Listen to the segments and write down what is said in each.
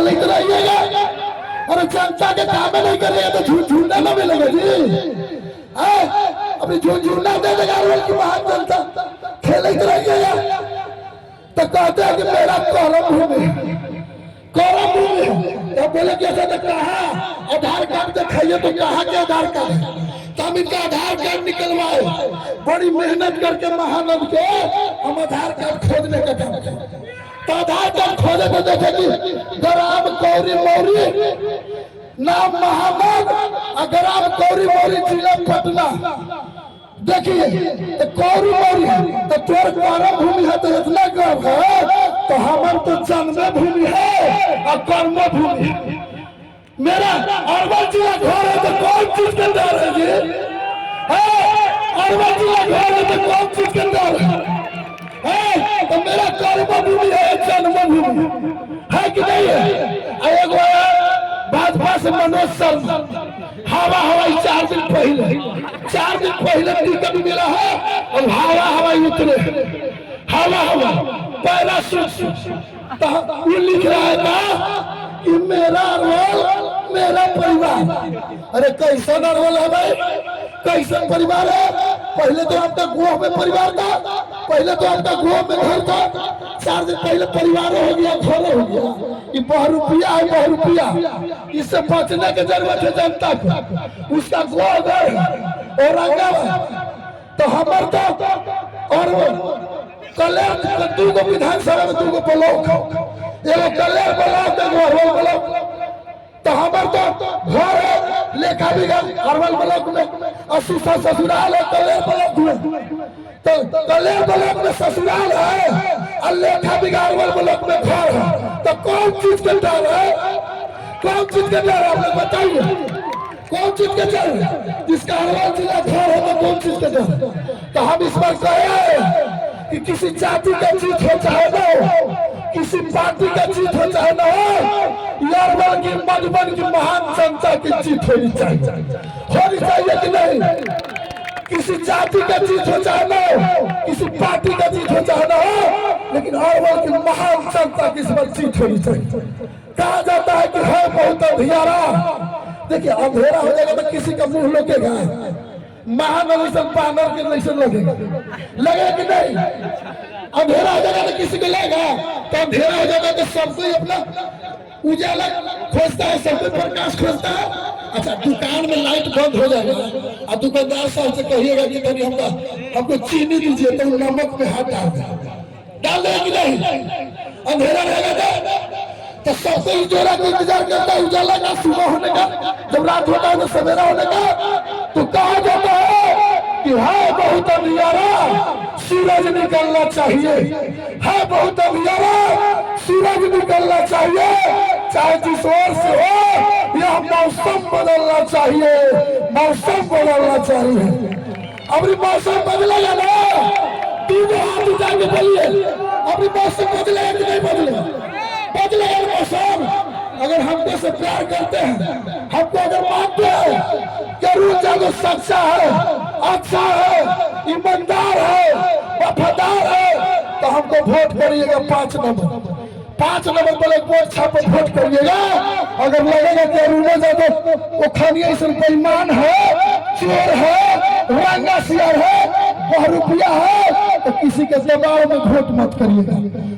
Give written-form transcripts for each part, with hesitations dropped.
खेलते रहिएगा। अरे जनता के काम में नहीं करेगा तो झूठना ना मिलेगा जी। अपनी झूठना दे देगा रोल की महान जनता खेलते रहिएगा। तो कहते हैं कि मेरा कौरव भूमि तो बोले कि ऐसा तो कहा आधार कार्ड दिखाइए तो कहा कि आधार कार्ड तो हम इनका आधार कार्ड निकलवाए। बड़ी मेहनत करके महानद के हम आधार कार्ड खोजने का काम करें। तो आधार कार्ड खोजे तो देखे कि ग्राम गौरी मौरी नाम महानद और ग्राम गौरी मौरी जिला पटना। देखिए तो गौरी मौरी तो तोर कर्म भूमि है तो इतना गर्व है तो हमार तो जन्म भूमि है और कर्म भूमि। मेरा अरवल जिला घर है तो कौन चीज के डर है जी? अरवल जिला घर है तो कौन चीज के डर है? तो मेरा कर्म भूमि है जन्म भूमि है कि नहीं है? एगो भाजपा से मनोज शर्मा हवा हवाई 4 दिन पहले टिकट मिला है और हवा हवाई उतरे हवा हवा पैराशूट तो वो लिख रहा है था कि मेरा रोल मेरा परिवार। अरे कैसा रोल है भाई, कैसा परिवार है? पहले तो आपका गोह में परिवार था, पहले तो आपका गोह में घर था, 4 दिन पहले परिवार हो गया, घर हो गया। ये बहुरूपिया है, बहुरूपिया इससे बचने की जरूरत है जनता को। उसका गोह घर औरंगाबाद तो हमार तो और कल्याण 2 विधानसभा में 2 ब्लॉक एगो कल्याण ब्लॉक एगो ब्लॉक तो हमार तो घर है लेखा विभाग अरवल ब्लॉक में और ससुराल है कल्याण ब्लॉक में। तो कल्याण ब्लॉक में ससुराल है और लेखा विभाग अरवल ब्लॉक में घर है। तो कौन चीज के डर है? कौन चीज के डर है? आप लोग बताइए कौन चीज के डर? जिसका अरवल जिला घर है तो कौन चीज के डर? तो हम इस बार कहे कि किसी जाति का जीत हो चाहे ना हो, किसी पार्टी का जीत हो चाहे ना हो, अरवल की मधुबन की महान जनता की जीत होनी चाहिए कि नहीं? किसी जाति का जीत हो चाहे ना हो, किसी पार्टी का जीत हो चाहे ना हो, लेकिन अरवल की महान जनता की इस बार जीत होनी चाहिए। कहा जाता है कि है बहुत अंधियारा। देखिए अंधेरा हो जाएगा तो किसी का मुंह लोकेगा, महानगर बानर के जैसे लगेगा कि नहीं? अंधेरा हो जाएगा तो किसी को लगेगा, तो अंधेरा हो जाएगा तो सबको अपना उजाला खोजता है, सबको प्रकाश खोजता है। अच्छा दुकान में लाइट बंद हो जाएगा और दुकानदार साहब से कहिएगा कि कभी हमको चीनी दीजिए तो नमक में हाथ डाल देगा कि नहीं? अंधेरा रहेगा तो सबसे उजाला का इंतजार करता है, उजाला का सुबह होने का, जब रात होता है तो सवेरा होने का। तो कहा जाता है कि है बहुत अंधियारा सूरज निकलना चाहिए, है बहुत अंधियारा सूरज निकलना चाहिए, चाहे जिस ओर से हो यह मौसम बदलना चाहिए, मौसम बदलना चाहिए। अभी मौसम बदलेगा ना? 3 हाथ उठा के बोलिए अभी मौसम बदलेगा कि नहीं बदलेगा? बदलेगा मौसम। अगर हमको से प्यार करते हैं, हमको अगर मानते हैं कि अरुण यादव सच्चा है, अच्छा है, ईमानदार है, वफादार है, तो हमको वोट करिएगा 5 नंबर 5 नंबर पर वोट छाप वोट करिएगा। अगर लगेगा कि अरुण यादव वो खानिया इस बेईमान है, चोर है, रंगा सियार है, बहुरूपिया है, तो किसी के दबाव में वोट मत करिएगा,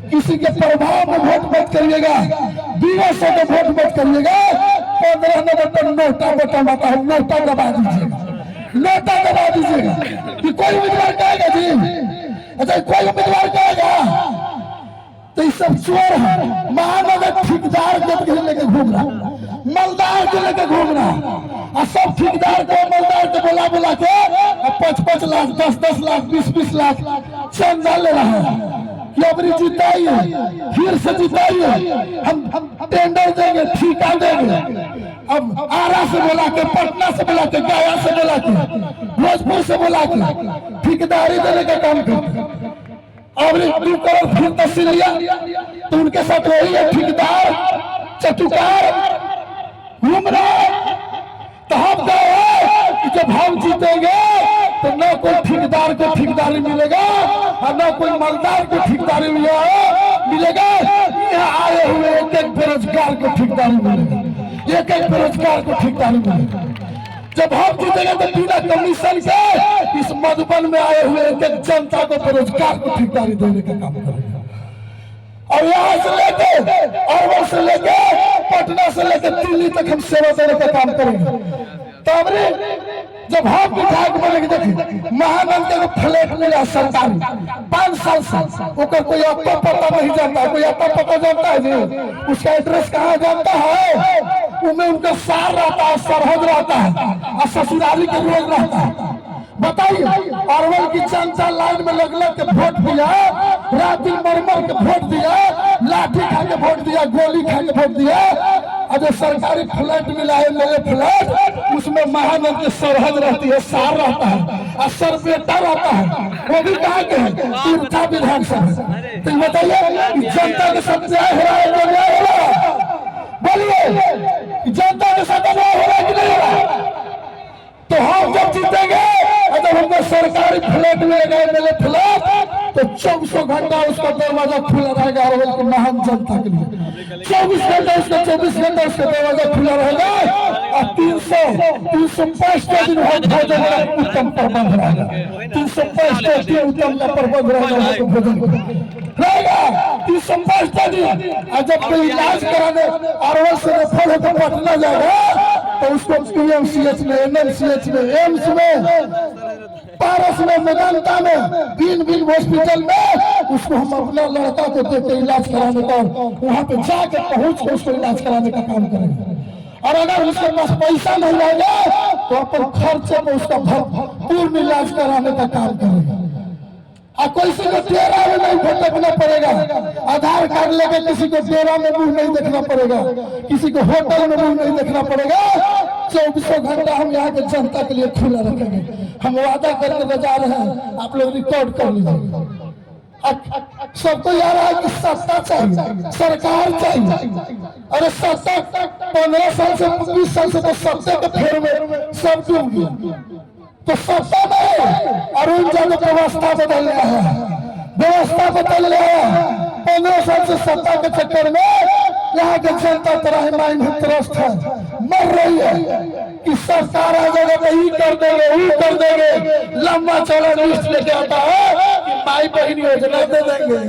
किसी के प्रभाव में वोट मत करिएगा, दिवसों में वोट मत करिएगा। 15 नंबर पर नोटा बटन आता है, नोटा दबा दीजिएगा, नोटा दबा दीजिएगा। कि कोई उम्मीदवार कहेगा जी? अच्छा कोई उम्मीदवार कहेगा तो ये सब चोर है। महानगर ठेकेदार के लेके घूम रहा, मलदार के लेके घूम रहा और सब ठेकेदार को मलदार को बोला के 5-5 लाख 10-10 लाख 20-20 लाख चंदा ले रहा है कि अबरी जिताइए, फिर से जिताइए, हम टेंडर देंगे, ठेका देंगे। अब आरा से बोला के, पटना से बोला के, गया से बोला के, भोजपुर से बोला के ठेकेदारी देने का काम करते। अब 2 करोड़ फिर तहसील लिया तो उनके साथ वही है ठेकेदार चटुकार घूम रहा। तो हम कहे कि जब हम जीतेंगे तो न कोई ठेकेदार को ठेकेदारी मिलेगा और न कोई मालदार को ठेकेदारी मिलेगा। यहाँ आए हुए एक बेरोजगार बेरोजगार को ठेकेदारी मिलेगा, एक एक बेरोजगार को ठेकेदारी मिलेगा। जब हम जीतेंगे तो बिना कमीशन के इस मधुबन में आए हुए एक एक जनता को बेरोजगार को ठेकेदारी देने का काम करेंगे। और यहाँ से लेके अरवल से लेके पटना से लेके दिल्ली तक हम सेवा देने का काम करेंगे। तो हमने जब हम विधायक बनेंगे, देखिए महानंद के फ्लैट मिला सरकारी 5 साल से, ओकर कोई अत्ता पता नहीं जानता, कोई अत्ता पता जानता है जी, उसका एड्रेस कहाँ जानता है? उनमें उनका सार रहता है, सरहद रहता है और ससुराली के लोग रहता है। बताइए, अरवल की जनता लाइन में लग लग के वोट दिया, रात दिन मर मर के वोट दिया, लाठी खा के वोट दिया, गोली खा के वोट दिया। और जो सरकारी फ्लैट मिला है मेरे फ्लैट, उसमें महानंद की सरहद रहती है, सार रहता है और सर बेटा रहता है, वो भी कहाँ के है? तीर्था विधानसभा। तो बताइए जनता के साथ न्याय हो रहा है तो न्याय हो रहा है? बोलिए जनता के साथ न्याय हो रहा है कि नहीं हो रहा? तो हम जब जीतेंगे, जब हमको सरकारी फ्लैट मिलेगा मेरे फ्लैट, तो 24 घंटा उसका दरवाजा खुला रहेगा अरवल की महान जनता के लिए। 24 घंटा उसका 24 घंटा उसका दरवाजा खुला रहेगा और 305 दिन भोजन उत्तम प्रबंध रहेगा। 305 दिन उत्तम का प्रबंध रहेगा, भोजन रहेगा 305 दिन। और जब कोई इलाज कराने अरवल से रेफर होकर पटना जाएगा तो उसको PMCH में, NMCH में, एम्स में, पारस में, मेदांता में, बीन हॉस्पिटल में उसको हम अपना लड़का को देते इलाज कराने का, वहां पे जाके पहुंच के उसको इलाज कराने का काम करेंगे। और अगर उसके पास पैसा नहीं रहेगा तो अपन खर्चे में उसका पूर्ण इलाज कराने का काम करेंगे। और किसी को डेरा में नहीं भटकना पड़ेगा, आधार कार्ड लेके किसी को डेरा में मुंह नहीं देखना पड़ेगा, किसी को होटल में मुंह नहीं देखना पड़ेगा। 24 घंटा हम यहाँ के जनता के लिए खुला रखेंगे। हम वादा करके बजा रहे हैं, आप लोग रिकॉर्ड कर लीजिए। सबको याद है कि सत्ता चाहिए, सरकार चाहिए। अरे सत्ता 15 साल से 20 साल से तो सत्ता के फेर में सब डूब गया। तो सत्ता में अरुण यादव व्यवस्था बदल गया है, व्यवस्था बदल गया है। 15 साल से सत्ता के चक्कर में यहाँ के जनता त्राहिमाम में त्रस्त है, मर रही है कि सरकार आ जाएगा तो ही कर देंगे, वो कर देंगे। लंबा चौड़ा लिस्ट लेके आता है कि माई बहन योजना दे देंगे,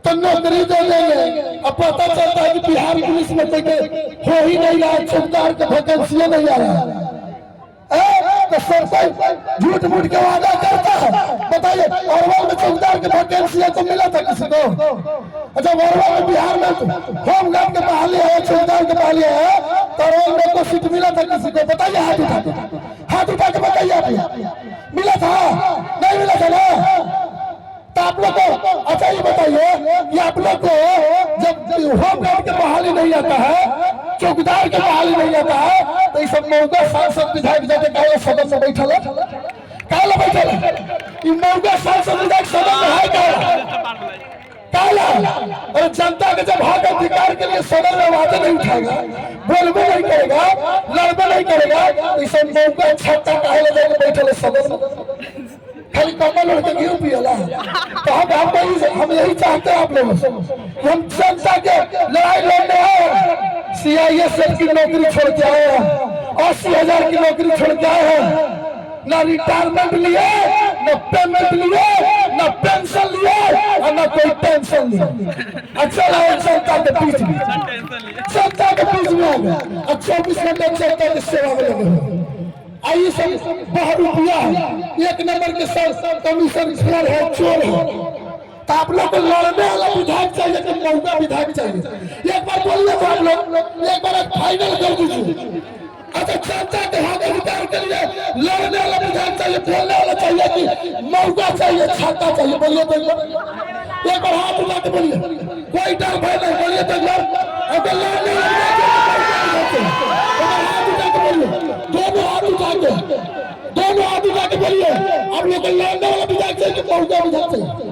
तो नौकरी दे देंगे। अब पता चलता है कि बिहार पुलिस में हो ही नहीं रहा, चौकीदार के वैकेंसी नहीं आ रहा है। तो सरकार झूठ मूठ के वादा करता है। बताइए अरवल में चौकीदार के वैकेंसी तो मिला था किसी को? अच्छा, अरवल में बिहार में होमगार्ड के बहाली है, चौकीदार के बहाली है, तो अरवल में को सीट मिला था किसी को? बताइए, हाथ उठा के बताइए। आप मिला था? नहीं मिला था ना? तो आप लोग को अच्छा ये बताइए कि आप लोग को जब होमगार्ड के बहाली नहीं आता है, चौकीदार के बहाली नहीं आता है, तो ये सब मौका सांसद विधायक जाके कहे सदन में बैठल है, काला बैठल है। ये मौका सांसद विधायक सदन में है काला। और जनता के जब हक अधिकार के लिए सदन में आवाज नहीं उठाएगा, बोलबे नहीं करेगा, लड़बे नहीं करेगा, तो ये सब मौका छत्ता काहे जाके बैठल है सदन में, खाली कमल लड़के गिर पियला। तो हम यही चाहते हैं आप लोगों से, हम जनता के लड़ाई लड़ने हैं। CISF की नौकरी छोड़ के आए हैं, 80,000 की नौकरी छोड़ के आए हैं, ना रिटायरमेंट लिए, न पेमेंट लिए, न पेंशन लिए और न कोई टेंशन लिए। अच्छा लगा जनता के बीच में, जनता के बीच में आ गया और 24 घंटे जनता की सेवा में लगे हुए। आइए सब बाहर रुपया है, 1 नंबर के सर कमीशन खोर है, चोर है। तो आप लोग को लड़ने वाला विधायक चाहिए कि मौका विधायक चाहिए? एक बार बोलिए तो आप लोग, एक बार फाइनल कर दीजिए। अच्छा, जनता के हक अधिकार के लिए लड़ने वाला विधायक चाहिए, बोलने वाला चाहिए कि मौका चाहिए, छाता चाहिए? बोलिए तो एक बार हाथ उठा के बोलिए, कोई डर भय नहीं। बोलिए तो अगर लड़ने वाला हाथ उठा के बोलिए, दोनों हाथ उठा के बोलिए। आप लोग को लड़ने वाला विधायक चाहिए कि मौका विधायक चाहिए?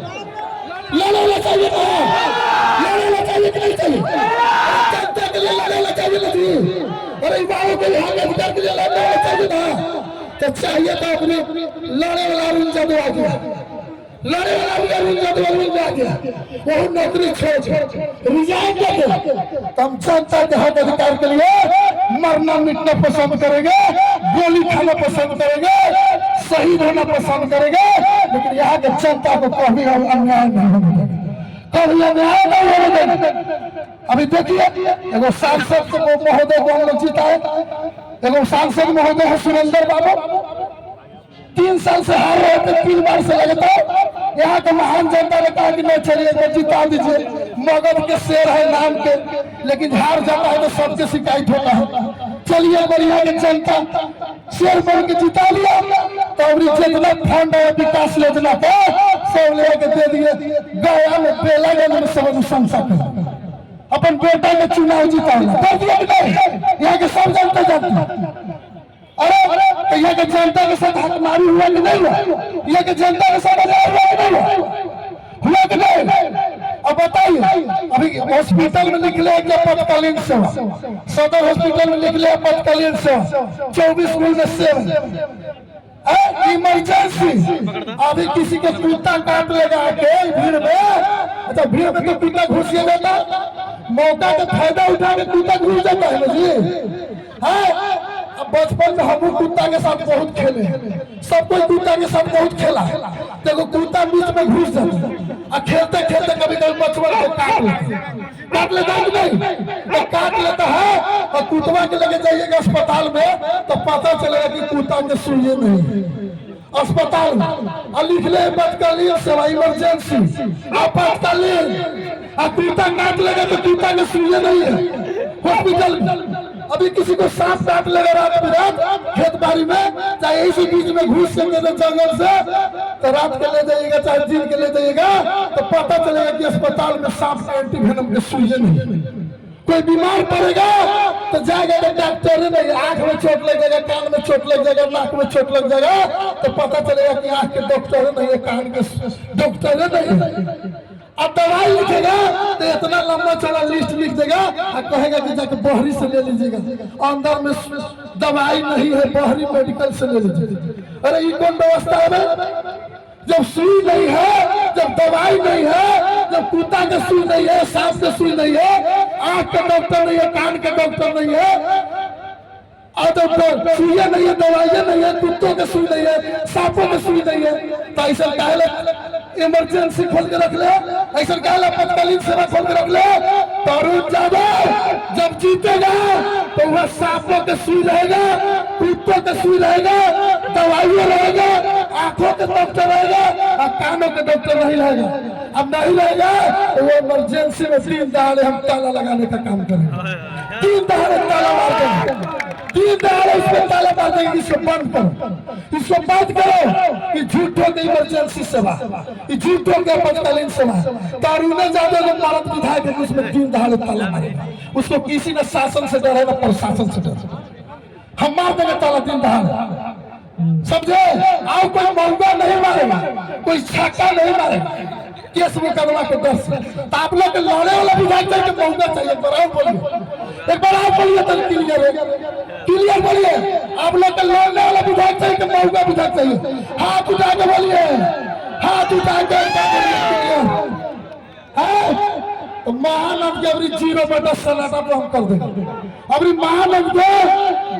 लड़ना चाहिए ना, लड़ना चाहिए कि नहीं चाहिए? जनता के लिए लड़ना चाहिए नहीं? अरे युवाओं के लिए, अधिकार के लिए लड़ने वाला चाहिए ना? तो चाहिए तो अपने लड़ने वाला अरुण यादव आ गया, लड़े वाला भी अरुण यादव मिल गया, वो नौकरी छोड़ रिजाइन करके हम जनता के हक अधिकार के लिए मरना मिटना पसंद करेंगे, गोली खाना पसंद करेंगे, शहीद होना पसंद करेंगे, लेकिन यहाँ के जनता को कभी हम अन्याय नहीं होने देंगे, कभी अन्याय नहीं होने देंगे। अभी देखिए एगो सांसद महोदय को हम लोग जीता है, एगो सांसद महोदय है सुरेंद्र बाबू, 3 साल से हार रहे थे, 3 बार से लगातार। यहाँ के महान जनता ने कहा कि नहीं चलिए तो जिता दीजिए, मगध के शेर है नाम के, लेकिन हार जाता है तो सबके शिकायत होता है। चलिए बढ़िया के जनता शेर बन के जिता लिया, तो अभी जितना फंड है विकास योजना का सब लेके दे दिए, गया में बेलागंज में सब संसद अपन बेटा के चुनाव जिता कर दिया कि नहीं, यहाँ के सब जनता जाती। अरे तो यहाँ के जनता के साथ हकमारी हुआ कि नहीं हुआ, यहाँ के जनता के साथ अन्याय हुआ कि नहीं हुआ कि नहीं। अब बताइए अभी हॉस्पिटल में निकले क्या आपातकालीन सेवा, सदर हॉस्पिटल में निकले आपातकालीन सेवा, 24 में सेवा इमरजेंसी। अभी किसी के कुत्ता काट लेगा के भीड़ में, अच्छा भीड़ में तो कुत्ता घुसिएगा ना, मौका का फायदा उठा के कुत्ता घुस जाता है ना जी। बचपन में हम कुत्ता के साथ बहुत खेले, सब कोई कुत्ता के साथ बहुत खेला, देखो कुत्ता बीच में घुस जाता, खेलते खेलते कभी कभी बचपन को काट लेता है कि नहीं, तो काट लेता है और कुत्ता के लेके जाइएगा अस्पताल में तो पता चलेगा कि कुत्ता के सुइए नहीं अस्पताल में, और लिख ले आपातकालीन सेवा इमरजेंसी आपातकालीन, कुत्ता काट लेगा तो कुत्ता के सुइए नहीं है हॉस्पिटल में। अभी किसी को सांप काट लेगा रात बिरात खेत बाड़ी में, चाहे इसी बीच में घुस सके तो जंगल से, तो रात के ले जाइएगा चाहे दिन के ले जाइएगा तो पता चलेगा कि अस्पताल में सांप का एंटीवेनम के सुइए नहीं। कोई बीमार पड़ेगा तो जाएगा तो डॉक्टर नहीं, आंख में चोट लग जाएगा, कान में चोट लग जाएगा, नाक में चोट लग जाएगा, तो पता चलेगा कि आंख के डॉक्टर नहीं है, कान के डॉक्टर नहीं। अब दवाई लिखेगा तो इतना लंबा चला लिस्ट लिख देगा और कहेगा कि जाके बहरी से ले लीजिएगा, अंदर में दवाई नहीं है, बहरी मेडिकल से ले लीजिएगा। अरे ये कौन व्यवस्था है, जब सुई नहीं है, जब दवाई नहीं है, जब कुत्ता के सुई नहीं है, सांप के सुई नहीं है, आंख का डॉक्टर नहीं है, कान का डॉक्टर नहीं है, और तो सुइया नहीं है, दवाइयां नहीं है, कुत्तों के सुई नहीं है, सांपों के सुई नहीं है, तो ऐसा कहले इमरजेंसी खोल के रख ले, ऐसा कहले आपातकालीन सेवा खोल के रख ले। तो अरुण यादव जब जीतेगा तो वह सांपों के सुई रहेगा, कुत्तों के सुई रहेगा, दवाइयां रहेगा, आंखों के डॉक्टर रहेगा और कानों के डॉक्टर नहीं रहेगा। अब नहीं रहेगा तो वो इमरजेंसी में 3 दहाड़े हम ताला लगाने का काम करेंगे, 3 दहाड़े ताला मार देंगे, 3 दहाड़े इसमें ताला मार देंगे, इसको बंद करो, इसको बंद करो। ये झूठों की इमरजेंसी सेवा, ये झूठों के आपातकालीन सेवा, अरुण यादव जो भारत विधायक है उसमें 3 दहाड़े ताला मारेगा, उसको किसी ने शासन से डर है ना प्रशासन से डर, हम मार देंगे ताला 3 दहाड़े, समझे। आओ कोई मौका नहीं मारेगा, कोई छाका नहीं मारेगा केस मुकदमा के डर से। तो आप लोग लड़े वाला विधायक चाहिए, मौका चाहिए, एक बार आप बोलिए तो क्लियर बोलिए, आप लोग के लड़ने वाला विधायक चाहिए, मौका विधायक चाहिए, हाथ उठा के बोलिए, हाथ उठा के तो महानंद के अभी 0 सन्नाटा पर हम कर देंगे, अभी महानंद को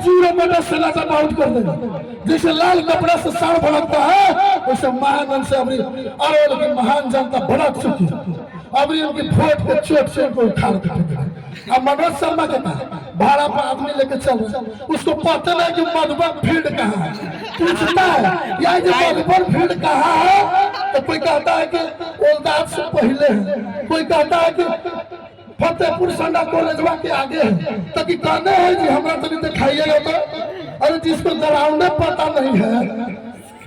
0 सन्नाटा पर आउट कर देंगे। जैसे लाल कपड़ा से साड़ भड़कता है वैसे महानंद से अभी अरवल की महान जनता भड़क चुकी है, अभी उनकी वोट के चोट से उनको उखाड़ के फेंकेगा। अब मनोज शर्मा के पास भाड़ा पर आदमी लेके चल रहे, उसको पता नहीं कि मधुबन फील्ड कहाँ है, पूछता है या जो मधुबन फील्ड कहाँ है, तो कोई कहता है कि ओलदार से पहले है, कोई कहता है कि फतेहपुर संडा कॉलेजवा के आगे है, तो कि कहने है कि हमरा तो नहीं दिखाइएगा तो। अरे जिसको ग्राउंड पता नहीं है,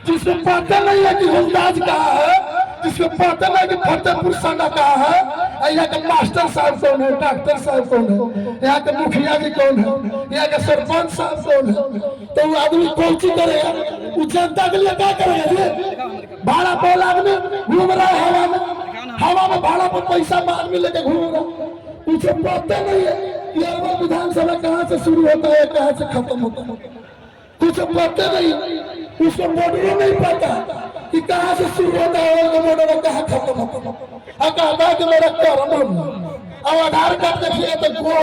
जिसको पता नहीं है कि ओलदाज कहाँ है, जिसको पता नहीं कि फतेहपुर संडा कहाँ है, यहाँ के मास्टर साहब कौन है, डॉक्टर साहब कौन है, यहाँ के मुखिया जी कौन है, यहाँ के सरपंच साहब कौन है, तो वो आदमी कौन सी करेगा, वो जनता के लिए क्या करेगा जी। भाड़ा पर आदमी घूम रहा है हवा में, हवा में भाड़ा पर पैसा में आदमी लेके घूम रहा, कुछ पता नहीं है कि अरवल विधानसभा कहाँ से शुरू होता है, कहाँ से खत्म होता है, कुछ पता नहीं, उसको मोडरो नहीं पता कि कहाँ से शुरू होता है और मोटर कहाँ खत्म होता है। कहता है कि मेरा कर्म अब आधार कार्ड देखिए तो